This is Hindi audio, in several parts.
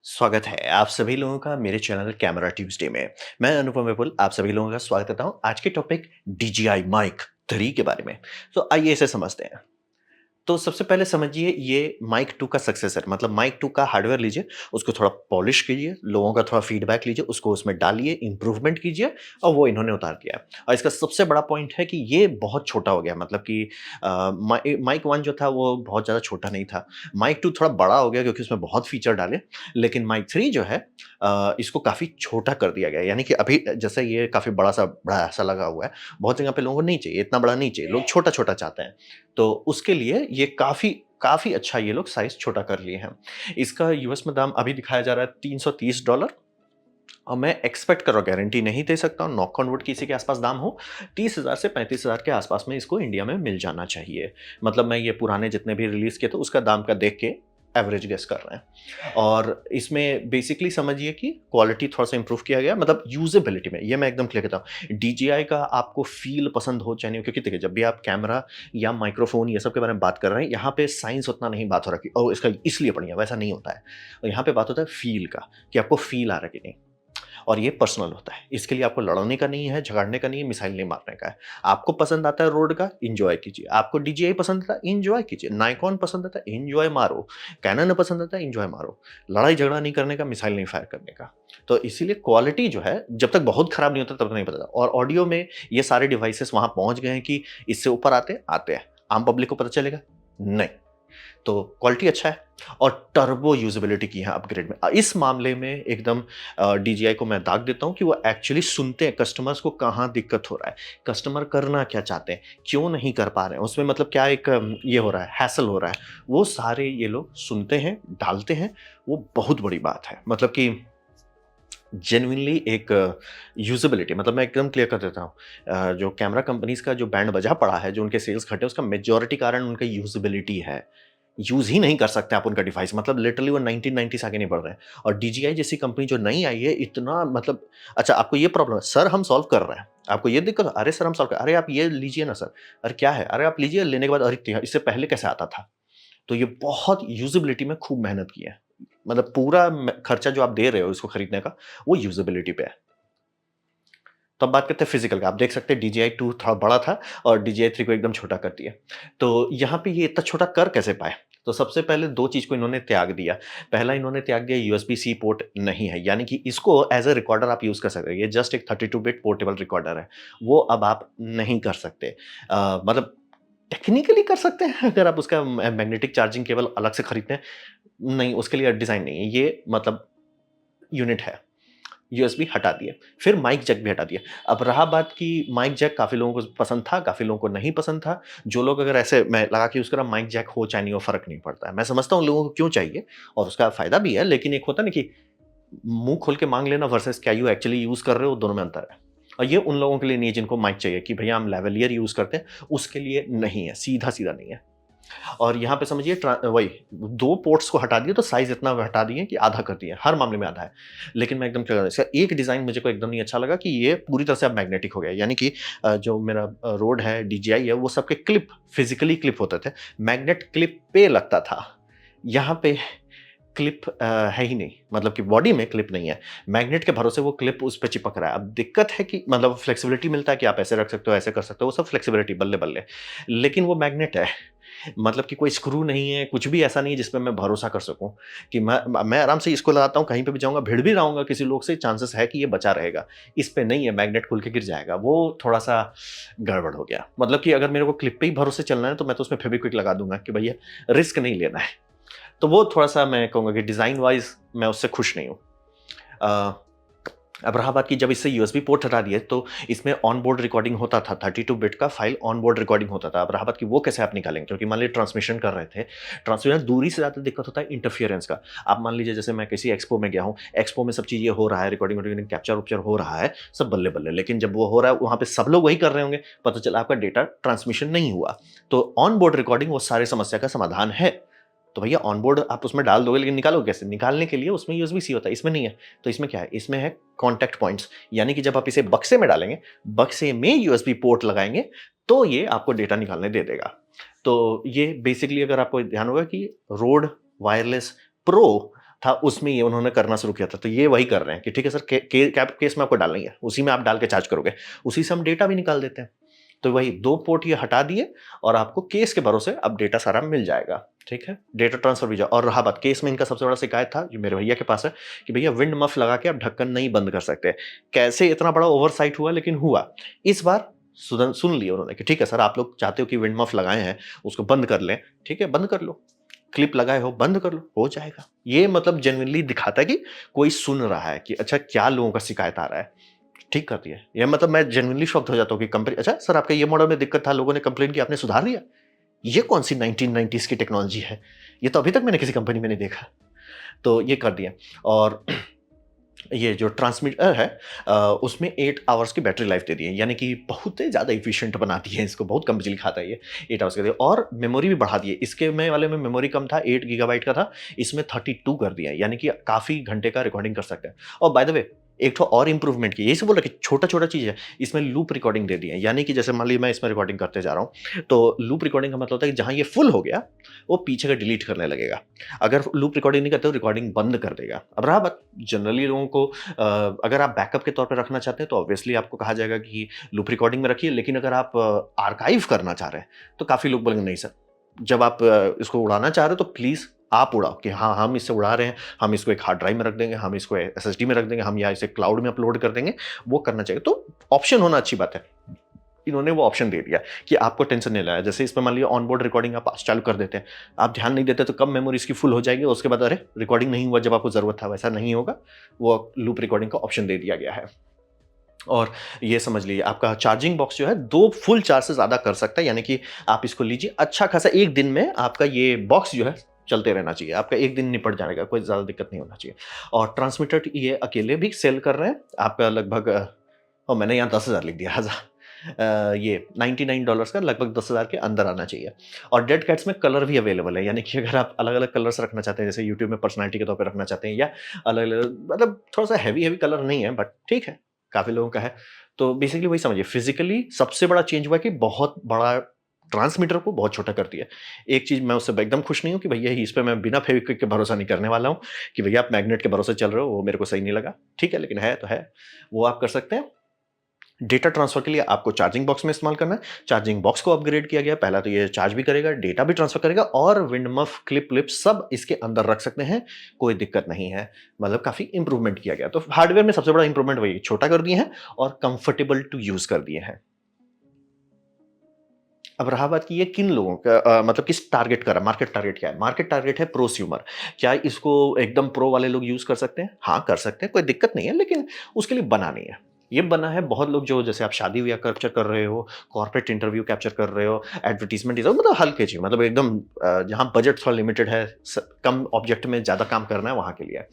स्वागत है आप सभी लोगों का मेरे चैनल कैमरा ट्यूजडे में। मैं अनुपम विपुल आप सभी लोगों का स्वागत करता हूं आज के टॉपिक DJI माइक 3 के बारे में। तो आइए इसे समझते हैं। तो सबसे पहले समझिए ये माइक 2 का सक्सेसर मतलब माइक 2 का हार्डवेयर लीजिए, उसको थोड़ा पॉलिश कीजिए, लोगों का थोड़ा फीडबैक लीजिए, उसको उसमें डालिए, इम्प्रूवमेंट कीजिए और वो इन्होंने उतार दिया है। और इसका सबसे बड़ा पॉइंट है कि ये बहुत छोटा हो गया मतलब कि माइक 1 जो था वो बहुत ज़्यादा छोटा नहीं था। माइक 2 थोड़ा बड़ा हो गया क्योंकि उसमें बहुत फीचर डाले, लेकिन माइक 3 जो है इसको काफ़ी छोटा कर दिया गया है। यानी कि अभी जैसे ये काफ़ी बड़ा-सा बड़ा-सा लगा हुआ है, बहुत जगह पे लोगों को नहीं चाहिए, इतना बड़ा नहीं चाहिए, लोग छोटा-छोटा चाहते हैं। तो उसके लिए ये काफ़ी काफ़ी अच्छा ये लोग साइज़ छोटा कर लिए हैं। इसका यूएस में दाम अभी दिखाया जा रहा है $330 और मैं एक्सपेक्ट कर रहा हूँ, गारंटी नहीं दे सकता हूँ, नॉक ऑन वुड कि इसी के आस-पास दाम हो, 30,000 से 35,000 के आस-पास में इसको इंडिया में मिल जाना चाहिए। मतलब मैं ये पुराने जितने भी रिलीज़ किए थे उसका दाम का देख के एवरेज गेस कर रहे हैं। और इसमें बेसिकली समझिए कि क्वालिटी थोड़ा-सा इम्प्रूव किया गया मतलब यूज़ेबिलिटी में, ये मैं एकदम क्लियर कहता हूँ। DJI का आपको फ़ील पसंद हो चाहे नहीं हो क्योंकि देखिए जब भी आप कैमरा या माइक्रोफ़ोन ये सब के बारे में बात कर रहे हैं, यहाँ पे साइंस उतना नहीं बात हो रहा कि ओह! इसका इसलिए बढ़िया, वैसा नहीं होता है। यहाँ पे बात होता है फ़ील का, कि आपको फ़ील आ रहा है कि नहीं। और ये पर्सनल होता है। इसके लिए आपको लड़ने का नहीं है, झगड़ने का नहीं है, मिसाइल नहीं मारने का है। आपको पसंद आता है रोड का, एन्जॉय कीजिए। आपको DJI पसंद आता है, एन्जॉय कीजिए। नायकॉन पसंद आता है, एन्जॉय मारो। कैनन पसंद आता है, एन्जॉय मारो। लड़ाई झगड़ा नहीं करने का, मिसाइल नहीं फायर करने का। तो इसीलिए क्वालिटी जो है, जब तक बहुत खराब नहीं होता तब तक नहीं पता। और ऑडियो में ये सारे डिवाइसेस वहाँ पहुँच गए हैं कि इससे ऊपर आते हैं। आम पब्लिक को पता चलेगा? नहीं। तो क्वालिटी अच्छा है और टर्बो यूजेबिलिटी की है अपग्रेड में। इस मामले में एकदम DJI को मैं दाग देता हूँ कि वो एक्चुअली सुनते हैं कस्टमर्स को कहाँ दिक्कत हो रहा है, कस्टमर करना क्या चाहते हैं, क्यों नहीं कर पा रहे हैं, उसमें मतलब क्या एक ये हो रहा है, हैसल हो रहा है, वो सारे ये लोग सुनते हैं, डालते हैं, वो बहुत बड़ी बात है। मतलब कि जेनुइनली एक यूजेबिलिटी मतलब मैं एकदम क्लियर कर देता हूँ। जो कैमरा कंपनीज़ का जो बैंड बजा पड़ा है, जो उनके सेल्स घटे, उसका मेजॉरिटी कारण उनका यूजेबिलिटी है। यूज़ ही नहीं कर सकते आप उनका डिवाइस मतलब लिटरली वो 1990 से आगे नहीं बढ़ रहे हैं। और DJI जैसी कंपनी जो नई आई है इतना मतलब अच्छा आपको ये प्रॉब्लम है, सर हम सॉल्व कर रहे हैं। आपको ये दिक्कत है, अरे सर हम सॉल्व कर अरे आप ये लीजिए ना सर। अरे क्या है? अरे आप लीजिए लेने के बाद अरे इससे पहले कैसे आता था? तो ये बहुत यूज़ेबिलिटी में खूब मेहनत की है। मतलब पूरा खर्चा जो आप दे रहे हो इसको खरीदने का, वो यूज़ेबिलिटी पे है। तो अब बात करते हैं फिजिकल का। आप देख सकते हैं DJI 2 थोड़ा बड़ा था और DJI 3 को एकदम छोटा कर दिया। तो यहाँ पे ये इतना छोटा कर कैसे पाए? तो सबसे पहले 2 चीज़ को इन्होंने त्याग दिया। पहला इन्होंने त्याग दिया USB-C पोर्ट नहीं है, यानी कि इसको एज़ अ रिकॉर्डर आप यूज़ कर सकते हैं। ये जस्ट एक 32 बिट पोर्टेबल रिकॉर्डर है। वो अब आप नहीं कर सकते। मतलब टेक्निकली कर सकते हैं अगर आप उसका मैग्नेटिक चार्जिंग केबल अलग से खरीदते हैं। नहीं, उसके लिए डिज़ाइन नहीं है। ये मतलब यूनिट है। यूएसबी हटा दिए, फिर माइक जैक भी हटा दिया। अब रहा बात कि माइक जैक काफ़ी लोगों को पसंद था, काफ़ी लोगों को नहीं पसंद था। जो लोग अगर ऐसे मैं लगा के यूज़ कर रहा हूँ, माइक जैक हो चाहे नहीं हो, फ़र्क नहीं पड़ता है। मैं समझता हूँ लोगों को क्यों चाहिए और उसका फ़ायदा भी है, लेकिन एक होता है ना कि मुँह खोल के माँग लेना वर्सेस क्या यू एक्चुअली यूज़ कर रहे हो, दोनों में अंतर है। और ये उन लोगों के लिए नहीं है जिनको माइक चाहिए कि भैया हम लेवलियर यूज़ करते हैं, उसके लिए नहीं है, सीधा-सीधा नहीं है। और यहाँ पे समझिए वही 2 पोर्ट्स को हटा दिए तो साइज़ इतना हटा दिए कि आधा कर दिए, हर मामले में आधा है। लेकिन मैं एकदम क्लियर इसका एक डिज़ाइन मुझे को एकदम नहीं अच्छा लगा कि ये पूरी तरह से अब मैग्नेटिक हो गया है। यानी कि जो मेरा रोड है, DJI है, वो सबके क्लिप फिज़िकली क्लिप होते थे। मैग्नेट क्लिप पे लगता था। यहाँ पे क्लिप है ही नहीं, मतलब कि बॉडी में क्लिप नहीं है। मैग्नेट के भरोसे वो क्लिप उस पे चिपक रहा है। अब दिक्कत है कि मतलब फ्लेक्सिबिलिटी मिलता है कि आप ऐसे रख सकते हो, ऐसे कर सकते हो, वो सब फ्लेक्सिबिलिटी बल्ले-बल्ले। लेकिन वो मैग्नेट है। मतलब कि कोई स्क्रू नहीं है, कुछ भी ऐसा नहीं है जिस पे मैं भरोसा कर सकूँ कि मैं आराम से इसको लगाता हूँ, कहीं पे भी जाऊँगा, भिड़ भी रहा किसी लोग से, चांसेस है कि ये बचा रहेगा। इस पे नहीं है, मैग्नेट खुल के गिर जाएगा। वो थोड़ा-सा गड़बड़ हो गया। मतलब कि अगर मेरे को क्लिप पे ही भरोसे चलना है, तो मैं तो उसमें फेविक्विक लगा दूँगा कि भैया रिस्क नहीं लेना है। तो वो थोड़ा-सा मैं कहूँगा कि डिज़ाइन वाइज़ मैं उससे खुश नहीं हूँ। अ, अब रहा बात कि जब इससे यूएसबी पोर्ट हटा दिए तो इसमें ऑन बोर्ड रिकॉर्डिंग होता था, 32 बिट का फाइल ऑन बोर्ड रिकॉर्डिंग होता था। अब रहा बात कि वो कैसे आप निकालेंगे? क्योंकि मान लीजिए ट्रांसमिशन कर रहे थे, ट्रांसमिशन दूरी से ज़्यादा दिक्कत होता है इंटरफियरेंस का। आप मान लीजिए जैसे मैं किसी एक्सपो में गया हूँ, एक्सपो में सब चीज़ ये हो रहा है, रिकॉर्डिंग-वॉर्डिंग कैप्चर-वैप्चर हो रहा है, सब बल्ले-बल्ले। लेकिन जब वो हो रहा है, वहाँ पे सब लोग वही कर रहे होंगे, पता चला आपका डेटा ट्रांसमिशन नहीं हुआ। तो ऑन बोर्ड रिकॉर्डिंग वो सारी समस्या का समाधान है। तो भैया ऑनबोर्ड आप उसमें डाल दोगे लेकिन निकालोगे कैसे? निकालने के लिए उसमें यूएसबी-सी होता है, इसमें नहीं है। तो इसमें क्या है? इसमें है कॉन्टैक्ट पॉइंट्स, यानी कि जब आप इसे बक्से में डालेंगे, बक्से में यूएसबी पोर्ट लगाएँगे, तो ये आपको डेटा निकालने दे देगा। तो ये बेसिकली अगर आपको ध्यान होगा कि रोड वायरलेस प्रो था, उसमें ये उन्होंने करना शुरू किया था। तो ये वही कर रहे हैं कि ठीक है सर, केस में आपको डालना ही है, उसी में आप डाल के चार्ज करोगे, उसी से हम डेटा भी निकाल देते हैं। तो वही 2 पोर्ट ये हटा दिए और आपको केस के भरोसे अब डेटा सारा मिल जाएगा, ठीक है? डेटा ट्रांसफर भी जा और रहा बात केस में इनका सबसे बड़ा शिकायत था, जो मेरे भैया के पास है, कि भैया विंड मफ लगा के आप ढक्कन नहीं बंद कर सकते। कैसे इतना बड़ा ओवरसाइट हुआ, लेकिन हुआ। इस बार सुन लिया उन्होंने कि ठीक है सर, आप लोग चाहते हो कि विंड मफ लगाए हैं, उसको बंद कर लें, ठीक है, बंद कर लो। क्लिप लगाए हो, बंद कर लो, हो जाएगा। ये मतलब जेनुइनली दिखाता है कि कोई सुन रहा है कि अच्छा क्या लोगों का शिकायत आ रहा है। ठीक कर दिया। ये मतलब मैं जेनुइनली शॉक्ड हो जाता हूँ कि कंपनी अच्छा सर आपका ये मॉडल में दिक्कत था, लोगों ने कंप्लेन की, आपने सुधार लिया? ये कौन-सी 1990s की टेक्नोलॉजी है? ये तो अभी तक मैंने किसी कंपनी में नहीं देखा। तो ये कर दिया और ये जो ट्रांसमीटर है उसमें 8 आवर्स की बैटरी लाइफ दे दी है, यानी कि बहुत ही ज़्यादा एफिशिएंट बना दी है इसको, बहुत कम बिजली खाता है ये, 8 आवर्स के लिए और मेमोरी भी बढ़ा दी है। इसके में वाले में मेमोरी कम था, 8 गीगाबाइट का था, इसमें 32 कर दिया है, यानी कि काफ़ी घंटे का रिकॉर्डिंग कर सकते हैं। और बाय द वे एक ठो और इम्प्रूवमेंट की, यही से बोल रहा कि छोटा-छोटा चीज़ है, इसमें लूप रिकॉर्डिंग दे दी है, यानी कि जैसे मान लीजिए मैं इसमें रिकॉर्डिंग करते जा रहा हूँ, तो लूप रिकॉर्डिंग का मतलब होता है कि जहाँ ये फुल हो गया, वो पीछे का डिलीट करने लगेगा। अगर लूप रिकॉर्डिंग नहीं करते तो रिकॉर्डिंग बंद कर देगा। अब रहा बात जनरली लोगों को अगर आप बैकअप के तौर पे रखना चाहते हैं तो ऑब्वियसली आपको कहा जाएगा कि लूप रिकॉर्डिंग में रखिए, लेकिन अगर आप आर्काइव करना चाह रहे हैं तो काफ़ी लोग बोलेंगे नहीं सर, जब आप इसको उड़ाना चाह रहे हो तो प्लीज़ आप उड़ाओ कि हाँ, हम इससे उड़ा रहे हैं, हम इसको एक हार्ड ड्राइव में रख देंगे, हम इसको एसएसडी में रख देंगे, हम या इसे क्लाउड में अपलोड कर देंगे, वो करना चाहिए। तो ऑप्शन होना अच्छी बात है। इन्होंने वो ऑप्शन दे दिया कि आपको टेंशन नहीं लेना। जैसे इसमें मान लीजिए ऑनबोर्ड रिकॉर्डिंग आप चालू कर देते हैं, आप ध्यान नहीं देते तो कब मेमोरी इसकी फुल हो जाएगी, उसके बाद अरे रिकॉर्डिंग नहीं हुआ जब आपको ज़रूरत था, वैसा नहीं होगा। वो लूप रिकॉर्डिंग का ऑप्शन दे दिया गया है। और ये समझ लीजिए आपका चार्जिंग बॉक्स जो है 2 फुल चार्ज से ज़्यादा कर सकता है, यानी कि आप इसको लीजिए अच्छा खासा 1 दिन में आपका ये बॉक्स जो है चलते रहना चाहिए। आपका 1 दिन निपट जाएगा, कोई ज़्यादा दिक्कत नहीं होना चाहिए। और ट्रांसमीटर ये अकेले भी सेल कर रहे हैं, आपका लगभग मैंने यहाँ 10,000 लिख दिया ये $99 का लगभग 10,000 के अंदर आना चाहिए। और डेड कैट्स में कलर भी अवेलेबल है, यानी कि अगर आप अलग-अलग कलर्स रखना चाहते हैं, जैसे यूट्यूब में पर्सनैलिटी के तौर पे रखना चाहते हैं या अलग-अलग मतलब थोड़ा-सा हेवी-हेवी कलर नहीं है बट ठीक है, काफ़ी लोगों का है। तो बेसिकली वही समझिए फिज़िकली सबसे बड़ा चेंज हुआ है कि बहुत बड़ा ट्रांसमीटर को बहुत छोटा कर दिया। एक चीज़ मैं उससे एकदम खुश नहीं हूँ कि भैया इस पे मैं बिना फेविक्विक के भरोसा नहीं करने वाला हूँ, कि भैया आप मैग्नेट के भरोसे चल रहे हो, वो मेरे को सही नहीं लगा। ठीक है, लेकिन है तो है। वो आप कर सकते हैं। डेटा ट्रांसफर के लिए आपको चार्जिंग बॉक्स में इस्तेमाल करना है। चार्जिंग बॉक्स को अपग्रेड किया गया है। पहला तो ये चार्ज भी करेगा, डेटा भी ट्रांसफर करेगा और विंडमफ, क्लिप सब इसके अंदर रख सकते हैं, कोई दिक्कत नहीं है। मतलब काफ़ी इंप्रूवमेंट किया गया। तो हार्डवेयर में सबसे बड़ा इंप्रूवमेंट वही है, छोटा कर दिए हैं और कंफर्टेबल टू यूज़ कर दिए हैं। अब रहा बात कि ये किन लोगों का मतलब किस टारगेट कर रहा है, मार्केट टारगेट क्या है? मार्केट टारगेट है प्रोस्यूमर। क्या इसको एकदम प्रो वाले लोग यूज़ कर सकते हैं? हाँ, कर सकते हैं, कोई दिक्कत नहीं है, लेकिन उसके लिए बना नहीं है। ये बना है बहुत लोग जो जैसे आप शादी-ब्याह कैप्चर कर रहे हो, कॉर्पोरेट इंटरव्यू कैप्चर कर रहे हो, एडवर्टाइज़मेंट मतलब हल्के चीज़ मतलब एकदम जहाँ बजट थोड़ा लिमिटेड है, कम ऑब्जेक्ट में ज़्यादा काम करना है, वहाँ के लिए है।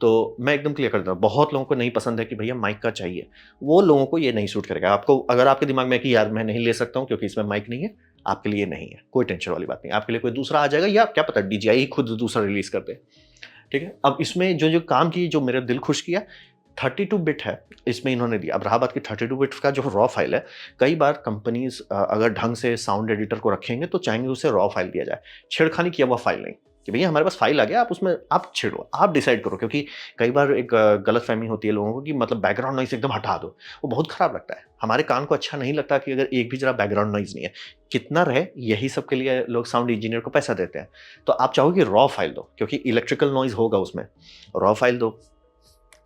तो मैं एकदम क्लियर कर देता हूँ, बहुत लोगों को नहीं पसंद है कि भैया माइक का चाहिए, वो लोगों को ये नहीं सूट करेगा। आपको अगर आपके दिमाग में है कि यार मैं नहीं ले सकता हूँ क्योंकि इसमें माइक नहीं है, आपके लिए नहीं है, कोई टेंशन वाली बात नहीं। आपके लिए कोई दूसरा आ जाएगा या क्या पता डीजीआई ही खुद दूसरा रिलीज़ कर दे, ठीक है? अब इसमें जो-जो काम की जो मेरा दिल खुश किया, 32 बिट है, इसमें इन्होंने दिया। अब रहा बात कि 32 बिट का जो रॉ फाइल है, कई बार कंपनीज़ अगर ढंग से साउंड एडिटर को रखेंगे तो चाहेंगे उसे रॉ फाइल दिया जाए। छेड़खानी किया हुआ फाइल नहीं, कि भैया हमारे पास फाइल आ गया, आप उसमें आप छेड़ो, आप डिसाइड करो क्योंकि कई बार एक गलतफ़हमी होती है लोगों को कि मतलब बैकग्राउंड नॉइज़ एकदम हटा दो, वो बहुत खराब लगता है। हमारे कान को अच्छा नहीं लगता कि अगर एक भी ज़रा बैकग्राउंड नॉइज़ नहीं है। कितना रहे, यही सब के लिए लोग साउंड इंजीनियर को पैसा देते हैं। तो आप चाहोगे रॉ फाइल दो क्योंकि इलेक्ट्रिकल नॉइज़ होगा उसमें, रॉ फाइल दो।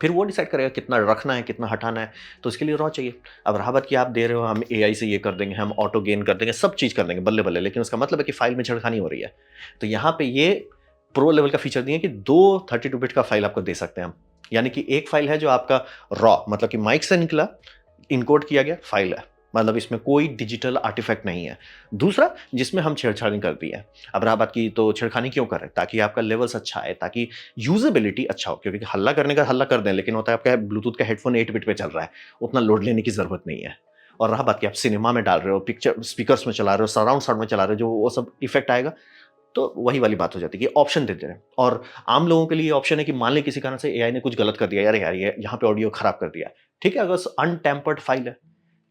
फिर वो डिसाइड करेगा कितना रखना है, कितना हटाना है, तो इसके लिए रॉ चाहिए। अब रहा बात कि आप दे रहे हो हम एआई से ये कर देंगे, हम ऑटो गेन कर देंगे, सब चीज़ कर देंगे बल्ले-बल्ले, लेकिन उसका मतलब है कि फ़ाइल में छेड़खानी हो रही है। तो यहाँ पे ये प्रो लेवल का फीचर दिए कि 2 32 बिट का फ़ाइल आपको दे सकते हैं हम। यानी कि एक फ़ाइल है जो आपका रॉ मतलब कि माइक से निकला, इनकोड किया गया फ़ाइल है। मतलब इसमें कोई डिजिटल आर्टिफ़ैक्ट नहीं है। दूसरा जिसमें हम छेड़छाड़ी कर दी है। अब रहा बात की तो छेड़खानी क्यों कर रहे हैं? ताकि आपका लेवल्स अच्छा आए, ताकि यूज़ेबिलिटी अच्छा हो क्योंकि हल्ला करने का हल्ला कर दें, लेकिन होता है आपका ब्लूटूथ का हेडफ़ोन 8 बिट पे चल रहा है, उतना लोड लेने की ज़रूरत नहीं है। और रहा बात कि आप सिनेमा में डाल रहे हो, पिक्चर स्पीकर्स में चला रहे हो, सराउंड साउंड में चला रहे हो, जो वो सब इफ़ेक्ट आएगा, तो वही वाली बात हो जाती है कि ऑप्शन देते हैं। और आम लोगों के लिए ऑप्शन है कि मान लें किसी कारण से एआई ने कुछ गलत कर दिया, अरे यार ये यहाँ पे ऑडियो खराब कर दिया। ठीक है, अगर अनटेम्पर्ड फाइल है,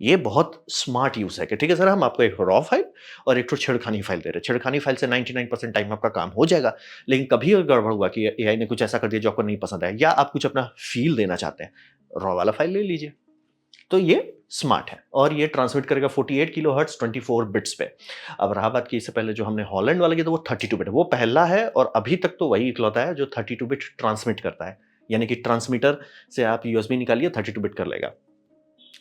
ये बहुत स्मार्ट यूज़ है कि ठीक है सर, हम आपको एक रॉ फाइल और एक ठो छेड़खानी फाइल दे रहे हैं। छेड़खानी फाइल से 99% टाइम आपका काम हो जाएगा, लेकिन कभी अगर गड़बड़ हुआ कि एआई ने कुछ ऐसा कर दिया जो आपको नहीं पसंद आया या आप कुछ अपना फ़ील देना चाहते हैं, रॉ वाला फाइल ले लीजिए। तो ये स्मार्ट है और ये ट्रांसमिट करेगा 48 किलोहर्ट्ज़ 24 बिट्स पे। अब रहा बात कि इससे पहले जो हमने हॉलैंड वाला किया था वो 32 बिट है। वो पहला है और अभी तक तो वही इकलौता है जो 32 बिट ट्रांसमिट करता है। यानी कि ट्रांसमीटर से आप यूएसबी निकालिए 32 बिट कर लेगा।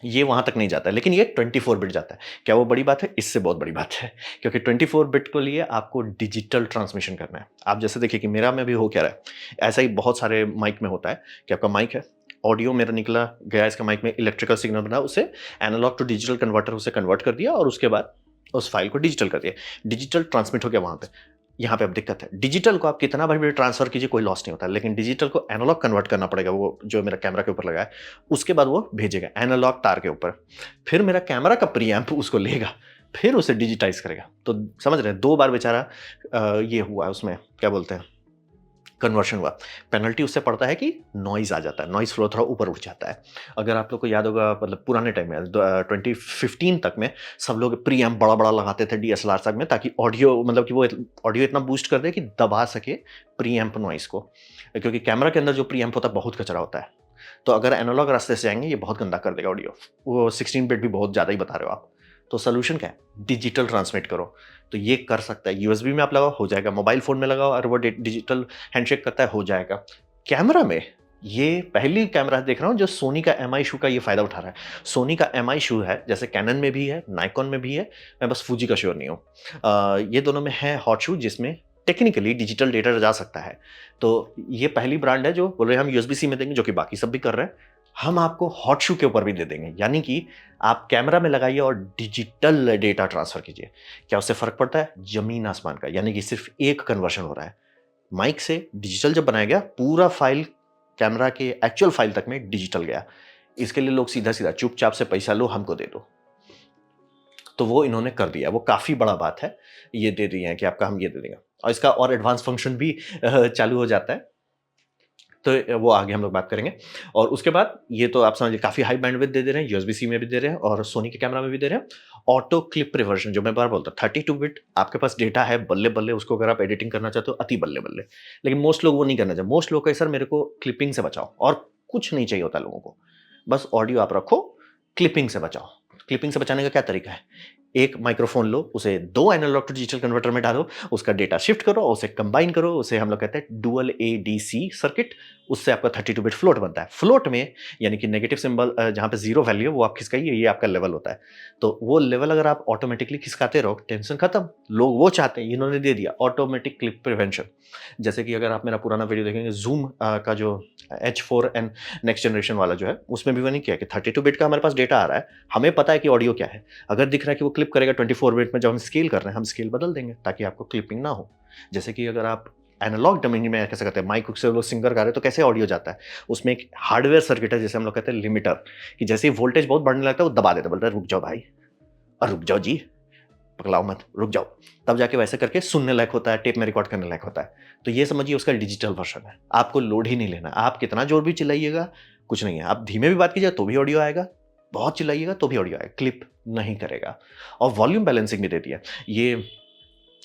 ये वहाँ तक नहीं जाता है, लेकिन ये 24 बिट जाता है। क्या वो बड़ी बात है? इससे बहुत बड़ी बात है, क्योंकि 24 बिट को लिए आपको डिजिटल ट्रांसमिशन करना है। आप जैसे देखिए कि मेरा में भी हो क्या रहा है, ऐसा ही बहुत सारे माइक में होता है कि आपका माइक है, ऑडियो मेरा निकला गया इसका माइक में, इलेक्ट्रिकल सिग्नल बना, उसे एनालॉग टू डिजिटल कन्वर्टर उसे कन्वर्ट कर दिया और उसके बाद उस फाइल को डिजिटल कर दिया। डिजिटल ट्रांसमिट हो गया वहाँ पे। यहाँ पे अब दिक्कत है, डिजिटल को आप कितना बार भी ट्रांसफर कीजिए कोई लॉस नहीं होता, लेकिन डिजिटल को एनालॉग कन्वर्ट करना पड़ेगा, वो जो मेरा कैमरा के ऊपर लगा है, उसके बाद वो भेजेगा एनालॉग तार के ऊपर। फिर मेरा कैमरा का प्रीएम्प उसको लेगा, फिर उसे डिजिटाइज करेगा। तो समझ रहे हैं, 2 बार बेचारा ये हुआ उसमें, क्या बोलते हैं, कन्वर्शन हुआ। पेनल्टी उससे पड़ता है कि नॉइज़ आ जाता है, नॉइज़ फ्लो थोड़ा ऊपर उठ जाता है। अगर आप लोग को याद होगा, मतलब पुराने टाइम में 2015 तक में सब लोग प्रीएम्प बड़ा-बड़ा लगाते थे डीएसएलआर सब में, ताकि ऑडियो, मतलब कि वो ऑडियो इतना बूस्ट कर दे कि दबा सके प्रीएम्प नॉइज़ को। क्योंकि कैमरा के अंदर जो प्रीएम्प होता है बहुत कचरा होता है। तो अगर एनालॉग रास्ते से जाएँगे ये बहुत गंदा कर देगा ऑडियो। वो 16 बिट भी बहुत ज़्यादा ही बता रहे हो आप। तो सॉल्यूशन क्या है? डिजिटल ट्रांसमिट करो। तो ये कर सकता है, यूएसबी में आप लगाओ हो जाएगा, मोबाइल फ़ोन में लगाओ और वो डिजिटल हैंडशेक करता है, हो जाएगा। कैमरा में ये पहली कैमरा देख रहा हूँ जो सोनी का एमआई शू का ये फ़ायदा उठा रहा है। सोनी का एमआई शू है, जैसे कैनन में भी है, निकॉन में भी है, मैं बस फूजी का श्योर नहीं हूँ। ये दोनों में है हॉट शू, जिसमें टेक्निकली डिजिटल डेटा जा सकता है। तो ये पहली ब्रांड है जो बोल रहे हैं हम यूएसबी-सी में देंगे, जो कि बाकी सब भी कर रहे हैं। हम आपको हॉट शू के ऊपर भी दे देंगे, यानी कि आप कैमरा में लगाइए और डिजिटल डेटा ट्रांसफ़र कीजिए। क्या उससे फ़र्क पड़ता है? ज़मीन आसमान का, यानी कि सिर्फ़ एक कन्वर्शन हो रहा है। माइक से डिजिटल जब बनाया गया, पूरा फ़ाइल कैमरा के एक्चुअल फ़ाइल तक में डिजिटल गया। इसके लिए लोग सीधा-सीधा चुपचाप से पैसा लो, हमको दे दो। तो वो इन्होंने कर दिया, वो काफ़ी बड़ा बात है। ये दे दिए हैं कि आपका हम ये दे देंगे और इसका और एडवांस फ़ंक्शन भी चालू हो जाता है। तो वो आगे हम लोग बात करेंगे और उसके बाद ये तो आप समझिए काफ़ी हाई बैंडविड्थ दे रहे हैं, यूएसबी-सी में भी दे रहे हैं और सोनी के कैमरा में भी दे रहे हैं। ऑटो क्लिप रिवर्जन, जो मैं बार बोलता हूँ, 32 बिट आपके पास डेटा है, बल्ले-बल्ले उसको अगर आप एडिटिंग करना चाहते हो, अति बल्ले-बल्ले। लेकिन मोस्ट लोग वो नहीं करना चाहते। मोस्ट लोग कहे सर मेरे को क्लिपिंग से बचाओ, और कुछ नहीं चाहिए होता लोगों को। बस ऑडियो आप रखो, क्लिपिंग से बचाओ। क्लिपिंग से बचाने का क्या तरीका है? एक माइक्रोफ़ोन लो, उसे 2 एनालॉग टू डिजिटल कन्वर्टर में डालो, उसका डेटा शिफ्ट करो, उसे कंबाइन करो, उसे हम लोग कहते हैं डुअल एडीसी सर्किट, उससे आपका 32 बिट फ्लोट बनता है। फ्लोट में यानी कि नेगेटिव सिंबल जहाँ पे 0 वैल्यू है वो आप खिसकाइए, ये आपका लेवल होता है। तो वो लेवल अगर आप ऑटोमेटिकली खिसकाते रहो, टेंशन खत्म। लोग वो चाहते हैं, इन्होंने दे दिया ऑटोमेटिक क्लिप प्रिवेंशन। जैसे कि अगर आप मेरा पुराना वीडियो देखेंगे, ज़ूम का जो H4n नेक्स्ट जनरेशन वाला जो है, उसमें भी मैंने किया कि 32 बिट का हमारे पास डेटा आ रहा है, हमें पता है कि ऑडियो क्या है। अगर दिख रहा है कि वो क्लिप करेगा 24 बिट में, जब हम स्केल कर रहे हैं, हम स्केल बदल देंगे ताकि आपको क्लिपिंग ना हो। जैसे कि अगर आप एनालॉग डोमेन में कैसे करते हैं, माइक से वो लोग सिंगर गा रहे हैं तो कैसे ऑडियो जाता है, उसमें एक हार्डवेयर सर्किट है जिसे हम लोग कहते हैं लिमिटर, कि जैसे ही वोल्टेज बहुत बढ़ने लगता है वो दबा देता है, बोलता है रुक जाओ भाई, और रुक जाओ जी, पगलाओ मत, रुक जाओ। तब जाके वैसे करके सुनने लायक होता है, टेप में रिकॉर्ड करने लायक होता है। तो ये समझिए उसका डिजिटल वर्जन है। आपको लोड ही नहीं लेना, आप कितना जोर भी चिल्लाइएगा कुछ नहीं है। आप धीमे भी बात कीजिए तो भी ऑडियो आएगा, बहुत चिल्लाइएगा तो भी ऑडियो आएगा, क्लिप नहीं करेगा। और वॉल्यूम बैलेंसिंग भी दे दिया। ये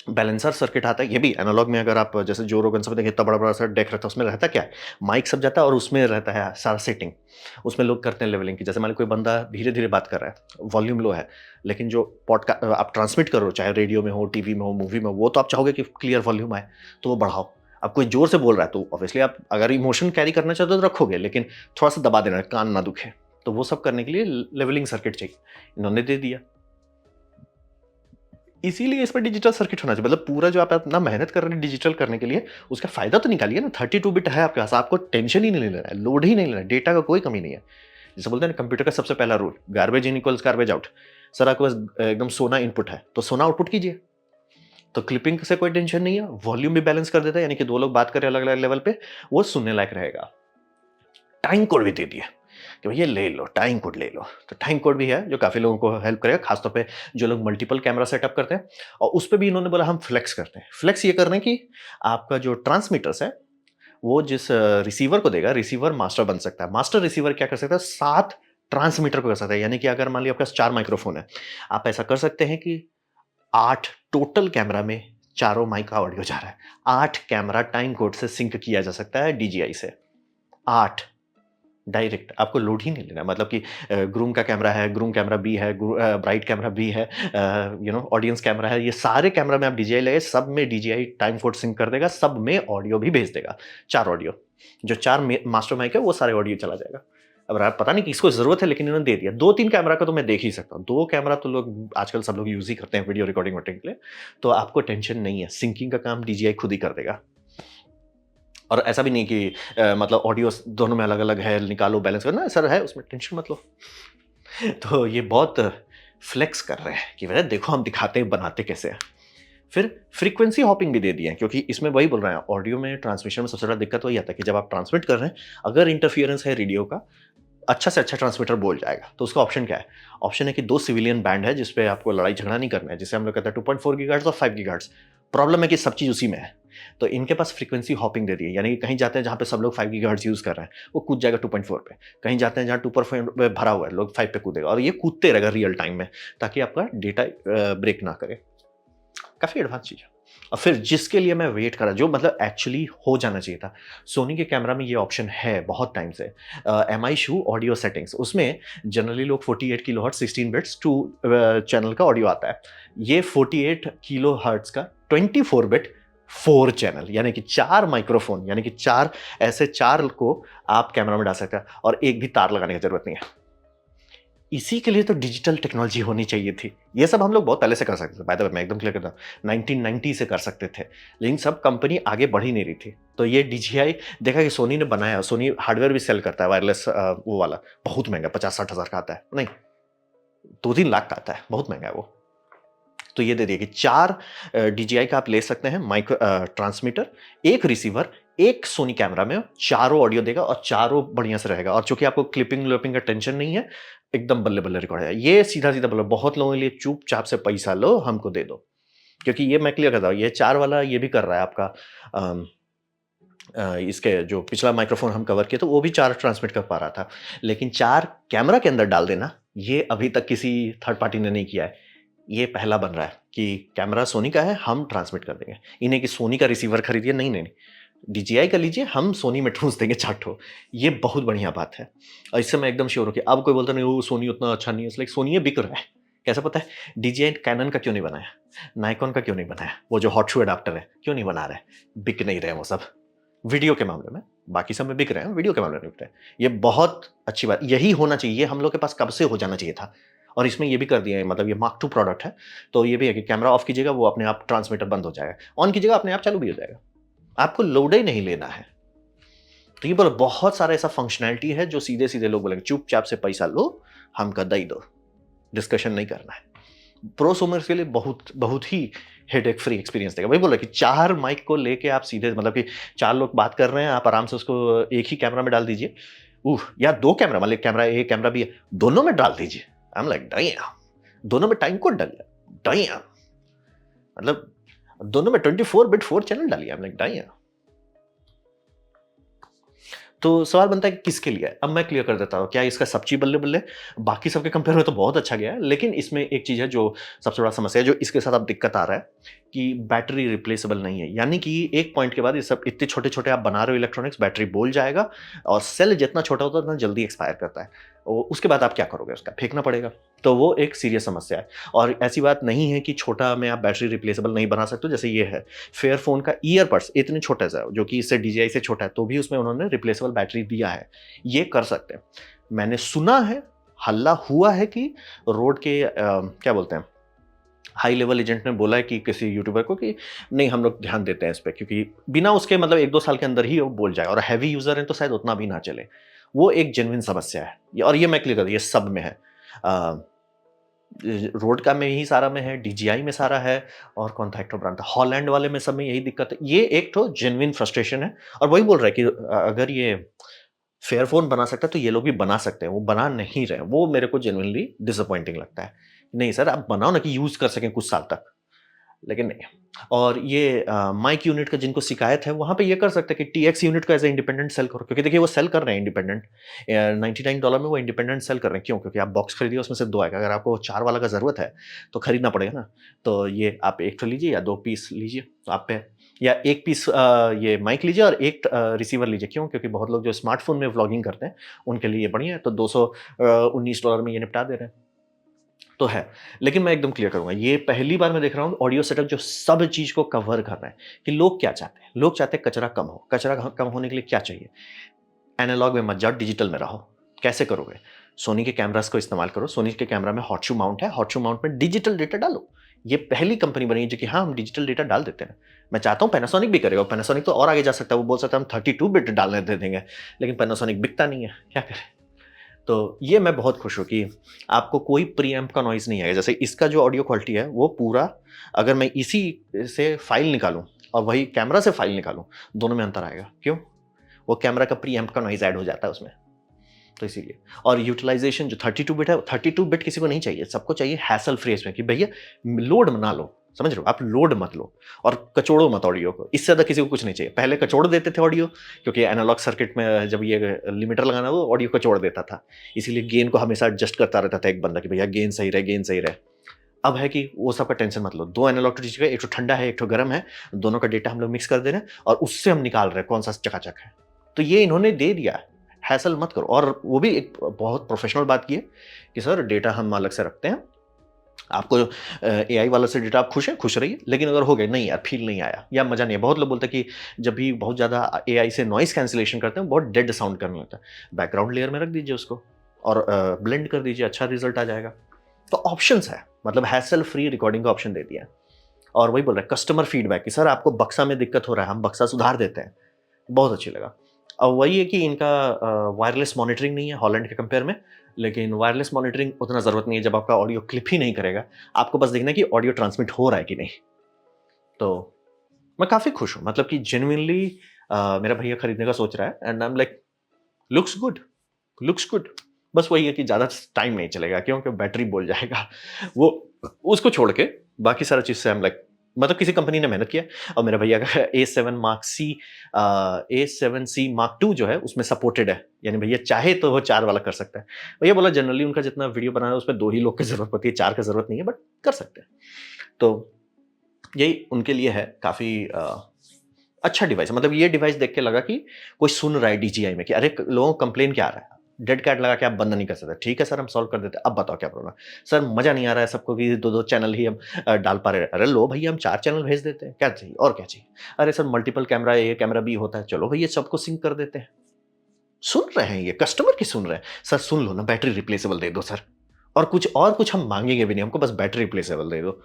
बैलेंसर सर्किट आता है, ये भी एनालॉग में, अगर आप जैसे जो रोगन सब देखें, इतना बड़ा-बड़ा सा डेक रहता है, उसमें रहता क्या है? माइक सब जाता है और उसमें रहता है सारा सेटिंग। उसमें लोग करते हैं लेवलिंग की, जैसे मान लो कोई बंदा धीरे-धीरे बात कर रहा है, वॉल्यूम लो है, लेकिन जो आप ट्रांसमिट कर रहे हो, चाहे रेडियो में हो, टीवी में हो, मूवी में हो, वो तो आप चाहोगे कि क्लियर वॉल्यूम आए, तो वो बढ़ाओ। अब कोई ज़ोर से बोल रहा है तो ऑब्वियसली आप अगर इमोशन कैरी करना चाहते हो तो रखोगे, लेकिन थोड़ा-सा दबा देना, कान ना दुखे। तो वो सब करने के लिए लेवलिंग सर्किट चाहिए, इन्होंने दे दिया। इसीलिए इस पे डिजिटल सर्किट होना चाहिए, मतलब पूरा जो आप इतना मेहनत कर रहे हैं डिजिटल करने के लिए, उसका फ़ायदा तो निकालिए ना। 32 बिट है आपके पास, आपको टेंशन ही नहीं लेना है, लोड ही नहीं लेना है, डेटा का कोई कमी नहीं है। जैसे बोलते हैं ना, कंप्यूटर का सबसे पहला रूल, गार्बेज इन इक्वल्स गार्बेज आउट। सर आपके पास एकदम सोना इनपुट है, तो सोना आउटपुट कीजिए। तो क्लिपिंग से कोई टेंशन नहीं है, वॉल्यूम भी बैलेंस कर देता है, यानी कि 2 लोग बात करें अलग-अलग लेवल पे, वो सुनने लायक रहेगा। टाइम कोड भी दे दिया कि भैया ले लो, टाइम कोड ले लो। तो टाइम कोड भी है जो काफ़ी लोगों को हेल्प करेगा, खासतौर पे जो लोग मल्टीपल कैमरा सेटअप करते हैं। और उस पे भी इन्होंने बोला हम फ्लेक्स करते हैं। फ्लेक्स ये कर रहे हैं कि आपका जो ट्रांसमीटर्स है, वो जिस रिसीवर को देगा, रिसीवर मास्टर बन सकता है। मास्टर रिसीवर क्या कर सकता है, 7 ट्रांसमीटर पे कर सकता है, यानी कि अगर मान लीजिए आपके पास 4 माइक्रोफ़ोन है, आप ऐसा कर सकते हैं कि 8 टोटल कैमरा में चारों माइक का ऑडियो जा रहा है। 8 कैमरा टाइम कोड से सिंक किया जा सकता है डीजीआई से। 8 डायरेक्ट, आपको लोड ही नहीं लेना है। मतलब कि ग्रूम का कैमरा है, ग्रूम कैमरा बी है, ब्राइड कैमरा बी है, ऑडियंस कैमरा है, ये सारे कैमरा में आप डीजीआई लगाइए, सब में डीजीआई टाइम कोड सिंक कर देगा, सब में ऑडियो भी भेज देगा। 4 ऑडियो, जो 4 मास्टर माइक है वो सारे ऑडियो चला जाएगा। अब रहा पता नहीं किसको ज़रूरत है, लेकिन इन्होंने दे दिया। 2-3 कैमरा का तो मैं देख ही सकता हूँ। 2 कैमरा तो लोग आजकल सब लोग यूज़ ही करते हैं वीडियो रिकॉर्डिंग वोडिंग के लिए, तो आपको टेंशन नहीं है, सिंकिंग का काम डीजीआई खुद ही कर देगा। और ऐसा भी नहीं कि मतलब ऑडियो दोनों में अलग-अलग है, निकालो बैलेंस करना, ऐसा है उसमें, टेंशन मत लो। तो ये बहुत फ्लेक्स कर रहे हैं कि भैया देखो हम दिखाते हैं, बनाते कैसे हैं। फिर फ्रीक्वेंसी हॉपिंग भी दे दिए हैं, क्योंकि इसमें वही बोल रहे हैं, ऑडियो में ट्रांसमिशन में सबसे ज़्यादा दिक्कत वही आता है कि जब आप ट्रांसमिट कर रहे हैं, अगर इंटरफियरेंस है रेडियो का, अच्छा से अच्छा ट्रांसमीटर बोल जाएगा। तो उसका ऑप्शन क्या है? ऑप्शन है कि 2 सिविलियन बैंड है जिस पे आपको लड़ाई झगड़ा नहीं करना है, जिसे हम लोग कहते हैं 2.4 गीगाहर्ट्ज़ और 5 गीगाहर्ट्ज़। प्रॉब्लम है कि सब चीज़ उसी में है। तो इनके पास फ्रीक्वेंसी हॉपिंग दे दी है, यानी कि कहीं जाते हैं जहाँ पे सब लोग 5 गीगाहर्ट्ज़ यूज़ कर रहे हैं, वो कूद जाएगा 2.4 पे। कहीं जाते हैं जहाँ 2.4 पे भरा हुआ है, लोग 5 पे कूदेगा, और ये कूदते रहेगा रियल टाइम में, ताकि आपका डेटा ब्रेक ना करे। काफ़ी एडवांस चीज़ है। और फिर जिसके लिए मैं वेट कर रहा, जो मतलब एक्चुअली हो जाना चाहिए था, सोनी के कैमरा में ये ऑप्शन है बहुत टाइम से। एमआई शू ऑडियो सेटिंग्स, उसमें जनरली लोग 48 किलोहर्ट्ज़ 16 बिट्स 2 चैनल का ऑडियो आता है। ये 48 किलोहर्ट्ज़ का 24 बिट 4 चैनल, यानी कि 4 माइक्रोफोन, यानी कि 4 ऐसे 4 को आप कैमरा में डाल सकते हैं, और एक भी तार लगाने की ज़रूरत नहीं है। इसी के लिए तो डिजिटल टेक्नोलॉजी होनी चाहिए थी। ये सब हम लोग बहुत पहले से कर सकते थे। बाय द वे, मैं एकदम क्लियर करता हूँ, 1990 से कर सकते थे, लेकिन सब कंपनी आगे बढ़ ही नहीं रही थी। तो ये डीजीआई देखा कि सोनी ने बनाया, सोनी हार्डवेयर भी सेल करता है वायरलेस, वो वाला बहुत महँगा 50-60 हज़ार का आता है। नहीं, 2-3 लाख का आता है, बहुत महँगा है वो। तो ये दे दिया कि 4 डीजीआई का आप ले सकते हैं, ट्रांसमीटर, 1 रिसीवर, 1 सोनी कैमरा में, चारों ऑडियो देगा और चारों बढ़िया से रहेगा। और चूँकि आपको क्लिपिंग-व्लिपिंग का टेंशन नहीं है, एकदम बल्ले-बल्ले रिकॉर्ड है। ये सीधा-सीधा बोला, बहुत लोगों के लिए चुपचाप से पैसा लो, हमको दे दो। क्योंकि ये मैं क्लियर करता हूँ, ये 4 वाला ये भी कर रहा है आपका, अम इसके जो पिछला माइक्रोफ़ोन हम कवर किए थे, वो भी 4 ट्रांसमिट कर पा रहा था। लेकिन 4 कैमरा के अंदर डाल देना, ये अभी तक किसी थर्ड पार्टी ने नहीं किया है। ये पहला बन रहा है कि कैमरा सोनी का है, हम ट्रांसमिट कर देंगे। इन्हें कि सोनी का रिसीवर खरीदिए, नहीं, नहीं, नहीं। डीजीआई का लीजिए, हम सोनी में ठूँस देंगे 4 ठो। ये बहुत बढ़िया बात है, और इससे मैं एकदम श्योर हूँ कि अब कोई बोलता नहीं वो सोनी उतना अच्छा नहीं है, इसलिए सोनी ये बिक रहा है। कैसे पता है? डीजीआई कैनन का क्यों नहीं बनाया? नायकॉन का क्यों नहीं बनाया? वो जो हॉट शू एडाप्टर है, क्यों नहीं बना रहे? बिक नहीं रहे वो सब। वीडियो के मामले में, बाकी सब में बिक रहे हैं, वीडियो के मामले में बिक रहे हैं। ये बहुत अच्छी बात, यही होना चाहिए, ये हम लोग के पास कब से हो जाना चाहिए था। और इसमें ये भी कर दिया है, मतलब ये मार्क 2 प्रोडक्ट है, तो ये भी है कि कैमरा ऑफ कीजिएगा, वो अपने आप ट्रांसमीटर बंद हो जाएगा। ऑन कीजिएगा, अपने आप चालू भी हो जाएगा। आपको लोड ही नहीं लेना है। तो ये बोलो, बहुत सारा ऐसा फंक्शनैलिटी है जो सीधे-सीधे लोग बोलेंगे, चुपचाप से पैसा लो, हमको दई दो। डिस्कशन नहीं करना है। प्रोसूमर्स के लिए बहुत बहुत ही हेडेक फ्री एक्सपीरियंस देगा। वही बोल रहा है कि 4 माइक को लेके आप सीधे, मतलब कि 4 लोग बात कर रहे हैं, आप आराम से उसको एक ही कैमरा में डाल दीजिए। या 2 कैमरा, मतलब कैमरा ए कैमरा बी है, दोनों में डाल दीजिए। I am like damn! दोनों में टाइम कोड डालिए, डैम! मतलब दोनों में 24 बिट 4 चैनल डालिए, आई एम लाइक डैम! तो सवाल बनता है कि किसके लिए है? अब मैं क्लियर कर देता हूँ, क्या इसका सब चीज़ बल्ले-बल्ले? बाकी सबके कंपेयर में तो बहुत अच्छा गया है, लेकिन इसमें एक चीज़ है जो सबसे बड़ा समस्या है, जो इसके साथ अब दिक्कत आ रहा है, कि बैटरी रिप्लेसेबल नहीं है। यानी कि एक पॉइंट के बाद ये सब इतने छोटे-छोटे आप बना रहे हो इलेक्ट्रॉनिक्स, बैटरी बोल जाएगा, और सेल जितना छोटा होता है उतना जल्दी एक्सपायर करता है। उसके बाद आप क्या करोगे? उसका फेंकना पड़ेगा। तो वो एक सीरियस समस्या है, और ऐसी बात नहीं है कि छोटा में आप बैटरी रिप्लेसेबल नहीं बना सकते हो, जैसे ये है। फेयरफ़ोन का ईयरबड्स इतने छोटे से, जो कि इससे डीजीआई से छोटा है, तो भी उसमें उन्होंने रिप्लेसेबल बैटरी दिया है। ये कर सकते हैं। मैंने सुना है, हल्ला हुआ है कि रोड के क्या बोलते हैं, हाई लेवल एजेंट ने बोला है कि किसी यूट्यूबर को कि नहीं, हम लोग ध्यान देते हैं इस पे, क्योंकि बिना उसके मतलब 1-2 साल के अंदर ही वो बोल जाए, और हैवी यूज़र हैं तो शायद उतना भी ना चले। वो एक जेन्युइन समस्या है, और ये मैं क्लियर कर दूँ, ये सब में है। अ, रोड का में ही सारा में है, डीजीआई में सारा है, और कौन था एक ठो ब्रांड था, हॉलैंड वाले में, सब में यही दिक्कत है। ये एक ठो जेन्युइन फ्रस्ट्रेशन है, और वही बोल रहा है कि अगर ये फेयरफ़ोन बना सकता है तो ये लोग भी बना सकते हैं, वो बना नहीं रहे हैं। वो मेरे को जेनुइनली डिसअपॉइंटिंग लगता है। नहीं सर, आप बनाओ ना कि यूज़ कर सकें कुछ साल तक। लेकिन नहीं। और ये माइक यूनिट का जिनको शिकायत है, वहाँ पे ये कर सकते हैं कि टीएक्स यूनिट को एज़ अ इंडिपेंडेंट सेल करो, क्योंकि देखिए वो सेल कर रहे हैं इंडिपेंडेंट। $99 में वो इंडिपेंडेंट सेल कर रहे हैं। क्यों? क्योंकि आप बॉक्स खरीदिए, उसमें से 2 आएगा। अगर आपको 4 वाला का ज़रूरत है, तो खरीदना पड़ेगा ना। तो ये आप 1 ठो लीजिए या 2 पीस लीजिए, तो आप पे, या 1 पीस ये माइक लीजिए और 1 रिसीवर लीजिए। क्यों? क्योंकि बहुत लोग जो स्मार्टफ़ोन में व्लॉगिंग करते हैं, उनके लिए ये बढ़िया है। तो $219 में ये निपटा दे रहे हैं। तो है। लेकिन मैं एकदम क्लियर करूँगा, ये पहली बार मैं देख रहा हूँ ऑडियो सेटअप जो सब चीज़ को कवर कर रहा है, कि लोग क्या चाहते हैं? लोग चाहते हैं कचरा कम हो। कचरा कम होने के लिए क्या चाहिए? एनालॉग में मत जाओ, डिजिटल में रहो। कैसे करोगे? सोनी के कैमराज़ को इस्तेमाल करो। सोनी के कैमरा में हॉट शू माउंट है, हॉट शू माउंट में डिजिटल डेटा डालो। ये पहली कंपनी बनी है जो कि हाँ, हम डिजिटल डेटा डाल देते हैं। मैं चाहता हूँ पैनासोनिक भी करेगा। पैनासोनिक तो और आगे जा सकता है, वो बोल सकता है हम 32 बिट डालने दे देंगे, लेकिन पैनासोनिक बिकता नहीं है, क्या करें? तो ये मैं बहुत खुश हूँ कि आपको कोई प्रीएम्प का नॉइज़ नहीं आएगा। जैसे इसका जो ऑडियो क्वालिटी है, वो पूरा, अगर मैं इसी से फ़ाइल निकालूँ और वही कैमरा से फ़ाइल निकालूँ, दोनों में अंतर आएगा। क्यों? वो कैमरा का प्रीएम्प का नॉइज़ ऐड हो जाता है उसमें, तो इसीलिए। और यूटिलाइज़ेशन जो 32 बिट है, 32 बिट किसी को नहीं चाहिए, सबको चाहिए हैसल फ्री इसमें, कि भैया लोड ना लो, समझ रहे हो? आप लोड मत लो और कचोड़ो मत ऑडियो को, इससे ज़्यादा किसी को कुछ नहीं चाहिए। पहले कचोड़ देते थे ऑडियो, क्योंकि एनालॉग सर्किट में जब ये लिमिटर लगाना, वो ऑडियो कचोड़ देता था। इसीलिए गेन को हमेशा एडजस्ट करता रहता था एक बंदा, कि भैया गेन सही रहे, गेन सही रहे। अब है कि वो सब का टेंशन मत लो, 2 एनालॉग टू डिजिटल, एक तो ठंडा है, एक तो गर्म है, दोनों का डेटा हम लोग मिक्स कर दे रहे हैं और उससे हम निकाल रहे हैं कौन-सा चकाचक है। तो ये इन्होंने दे दिया है, हैसल मत करो। और वो भी एक बहुत प्रोफेशनल बात की है कि सर डेटा हम अलग से रखते हैं, आपको एआई वाला से डेटा आप खुश हैं, खुश रहिए, लेकिन अगर हो गए, नहीं यार फ़ील नहीं आया या मज़ा नहीं आया। बहुत लोग बोलते हैं कि जब भी बहुत ज़्यादा एआई से नॉइज़ कैंसलेशन करते हैं, बहुत डेड साउंड करने लगता है। बैकग्राउंड लेयर में रख दीजिए उसको और ब्लेंड कर दीजिए, अच्छा रिज़ल्ट आ जाएगा। तो ऑप्शंस है, मतलब हैसल फ्री रिकॉर्डिंग का ऑप्शन दे दिया है। और वही बोल रहे हैं कस्टमर फीडबैक कि सर आपको बक्सा में दिक्कत हो रहा है, हम बक्सा सुधार देते हैं। बहुत अच्छी लगा। अब वही है कि इनका वायरलेस मॉनिटरिंग नहीं है हॉलैंड के कंपेयर में, लेकिन वायरलेस मॉनिटरिंग उतना ज़रूरत नहीं है जब आपका ऑडियो क्लिप ही नहीं करेगा। आपको बस देखना है कि ऑडियो ट्रांसमिट हो रहा है कि नहीं। तो मैं काफ़ी खुश हूँ, मतलब कि जेनुइनली मेरा भैया खरीदने का सोच रहा है and I am like looks good, looks good. बस वही है कि ज़्यादा टाइम नहीं चलेगा, क्योंकि बैटरी बोल जाएगा। वो उसको छोड़ के बाकी सारा चीज़ से आई एम लाइक, मतलब किसी कंपनी ने मेहनत किया है। और मेरे भैया का A7 मार्क II जो है उसमें सपोर्टेड है। यानी भैया चाहे तो वो 4 वाला कर सकता है। भैया बोला जनरली उनका जितना वीडियो बनाना है उसमें 2 ही लोग की ज़रूरत पड़ती है, 4 की ज़रूरत नहीं है, बट कर सकते हैं। तो यही उनके लिए है काफ़ी अच्छा डिवाइस है। मतलब ये डिवाइस देख के लगा कि कोई सुन रहा है डीजीआई में कि अरे लोगों को कंप्लेन क्या आ रहा है? डेड कैट लगा के आप बंद नहीं कर सकते। ठीक है सर, हम सॉल्व कर देते हैं। अब बताओ क्या प्रॉब्लम है? सर मज़ा नहीं आ रहा है सबको कि 2-2 चैनल ही हम डाल पा रहे हैं। अरे लो भैया हम 4 चैनल भेज देते हैं। क्या चाहिए और क्या चाहिए? अरे सर मल्टीपल कैमरा ए, कैमरा बी होता है। चलो भैया सबको सिंक कर देते हैं। सुन रहे हैं ये, कस्टमर की सुन रहे हैं। सर सुन लो ना, बैटरी रिप्लेसेबल दे दो सर। और कुछ हम माँगेंगे भी नहीं, हमको बस बैटरी रिप्लेसेबल दे दो।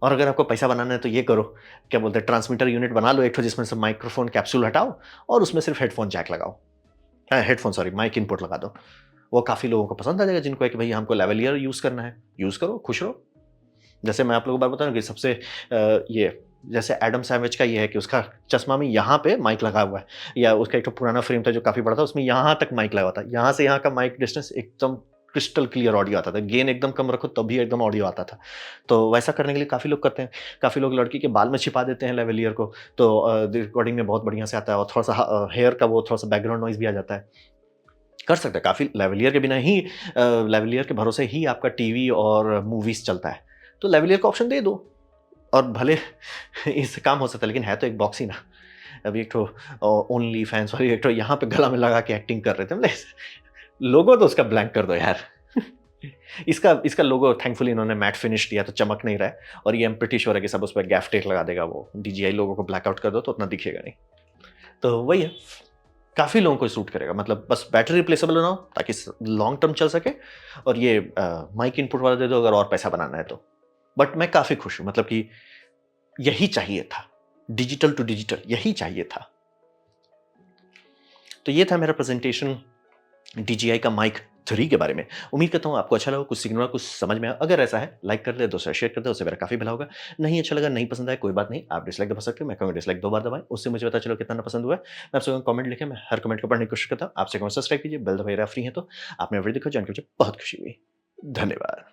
और अगर आपको पैसा बनाना है तो ये करो, क्या बोलते हैं, ट्रांसमीटर यूनिट बना लो एक ठो, जिसमें से माइक्रोफ़ोन कैप्सूल हटाओ और उसमें सिर्फ़ हेडफ़ोन जैक लगाओ। हेडफ़ोन सॉरी, माइक इनपुट लगा दो। वो काफ़ी लोगों को पसंद आ जाएगा, जिनको है कि भैया हमको लेवलियर यूज़ करना है, यूज़ करो, खुश रहो। जैसे मैं आप लोगों को बात बताऊँ कि सबसे ये जैसे एडम सैवेज का ये है कि उसका चश्मा में यहाँ पे माइक लगा हुआ है, या उसका एक ठो पुराना फ्रेम था जो काफ़ी बड़ा था, उसमें यहाँ तक माइक लगा हुआ था। यहाँ से यहाँ का माइक डिस्टेंस एकदम क्रिस्टल क्लियर ऑडियो आता था। गेन एकदम कम रखो तब भी एकदम ऑडियो आता था। तो वैसा करने के लिए काफ़ी लोग करते हैं। काफ़ी लोग लड़की के बाल में छिपा देते हैं लेवलियर को, तो रिकॉर्डिंग में बहुत बढ़िया से आता है और थोड़ा-सा हेयर का वो थोड़ा-सा बैकग्राउंड नॉइज़ भी आ जाता है। कर सकते हैं काफ़ी, लेवलियर के बिना ही लेवलियर के भरोसे ही आपका टीवी और मूवीज़ चलता है। तो लेवलियर का ऑप्शन दे दो और भले इससे काम हो सकता है, लेकिन है तो एक बॉक्स ही ना। अभी एक ठो ओनली फैन्स वाली एक ठो यहाँ पे गला में लगा के एक्टिंग कर रहे थे। लोगो तो उसका ब्लैंक कर दो यार। इसका इसका लोगो थैंकफुली इन्होंने मैट फिनिश दिया तो चमक नहीं रहा है, और ये आई एम प्रीटी श्योर है कि सब उस पे गैफ टेप लगा देगा। वो डीजीआई लोगो को ब्लैक आउट कर दो तो उतना दिखेगा नहीं। तो वही है, काफ़ी लोगों को सूट करेगा। मतलब बस बैटरी रिप्लेसेबल बनाओ ताकि लॉन्ग टर्म चल सके, और ये माइक इनपुट वाला दे दो अगर और पैसा बनाना है तो। बट मैं काफ़ी खुश हूँ, मतलब कि यही चाहिए था। डिजिटल टू डिजिटल यही चाहिए था। तो ये था मेरा प्रेजेंटेशन DJI का माइक 3 के बारे में। उम्मीद करता हूँ आपको अच्छा लगा, कुछ सीखने वाला, कुछ समझ में आया। अगर ऐसा है, लाइक कर दे, दोस्तों से शेयर कर दे, उससे मेरा काफ़ी भला होगा। नहीं अच्छा लगा, नहीं पसंद आया, कोई बात नहीं, आप डिसलाइक दबा सकते हो। मैं कहूँगा डिसलाइक 2 बार दबाएँ, उससे मुझे पता चलो कितना पसंद हुआ है। मैं आपसे कमेंट लिखें, मैं हर कमेंट को पढ़ने की कोशिश करता हूँ। आपसे कहूँगा सब्सक्राइब कीजिए, बेल दबाइए, फ्री हैं तो। आपने वीडियो देखा, जान के मुझे बहुत खुशी हुई। धन्यवाद।